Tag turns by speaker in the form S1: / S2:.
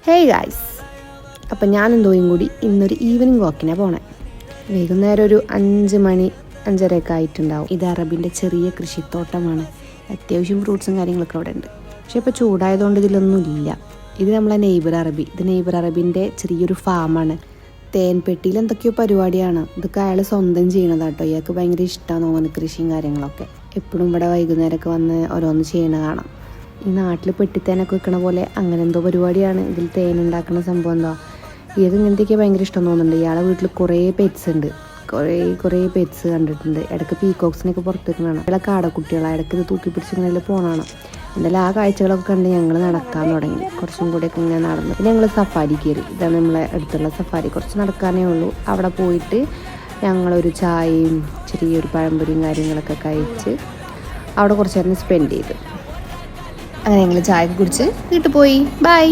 S1: Hey guys, അപ്പം ഞാനും തോയും കൂടി ഇന്നൊരു ഈവനിങ് വാക്കിനാണ് പോണേ. വൈകുന്നേരം ഒരു 5 മണി 5:30 ആയിട്ടുണ്ടാവും. ഇത് അറബിൻ്റെ ചെറിയ കൃഷിത്തോട്ടമാണ്. അത്യാവശ്യം ഫ്രൂട്ട്സും കാര്യങ്ങളൊക്കെ അവിടെ ഉണ്ട്. പക്ഷേ ഇപ്പോൾ ചൂടായതുകൊണ്ട് ഇതിലൊന്നും ഇല്ല. ഇത് നമ്മളെ നെയ്ബർ അറബി. ഇത് നെയ്ബർ അറബിൻ്റെ ചെറിയൊരു ഫാമാണ്. തേൻപെട്ടിയിൽ എന്തൊക്കെയോ പരിപാടിയാണ്. ഇതൊക്കെ അയാൾ സ്വന്തം ചെയ്യണതാട്ടോ. ഇയാൾക്ക് ഭയങ്കര ഇഷ്ടമാണ് തോന്നുന്നു കൃഷിയും കാര്യങ്ങളൊക്കെ. എപ്പോഴും ഇവിടെ വൈകുന്നേരമൊക്കെ വന്ന് ഓരോന്ന് ചെയ്യണ കാണാം. ഈ നാട്ടിൽ പെട്ടിത്തേനൊക്കെ വെക്കണ പോലെ അങ്ങനെ എന്തോ പരിപാടിയാണ്. ഇതിൽ തേൻ ഉണ്ടാക്കുന്ന സംഭവം എന്തോ. ഇയാൾക്ക് ഇങ്ങനത്തെയൊക്കെ ഭയങ്കര ഇഷ്ടം തോന്നുന്നുണ്ട്. ഇയാളെ വീട്ടിൽ കുറേ പെറ്റ്സ് ഉണ്ട്. കുറേ പെറ്റ്സ് കണ്ടിട്ടുണ്ട്. ഇടയ്ക്ക് പീകോക്സിനൊക്കെ പുറത്ത് വെക്കുന്നതാണ്. ഇയാളെ കാടക്കുട്ടികളാണ്. ഇടയ്ക്ക് ഇത് തൂക്കി പിടിച്ചിങ്ങനെ പോകണമാണ്. എന്തായാലും ആ കാഴ്ചകളൊക്കെ കണ്ട് ഞങ്ങൾ നടക്കാൻ തുടങ്ങി. കുറച്ചും കൂടെയൊക്കെ ഇങ്ങനെ നടന്നു. പിന്നെ ഞങ്ങൾ സഫാരി കയറി. ഇതാണ് നമ്മളെ അടുത്തുള്ള സഫാരി. കുറച്ച് നടക്കാനേ ഉള്ളൂ. അവിടെ പോയിട്ട് ഞങ്ങളൊരു ചായയും ചെറിയൊരു പഴംപൊരിയും കാര്യങ്ങളൊക്കെ കഴിച്ച് അവിടെ കുറച്ച് നേരം സ്പെൻഡ് ചെയ്തു. അങ്ങനെ ഞങ്ങൾ ചായ കുടിച്ച് വീട്ടിൽ പോയി. ബൈ.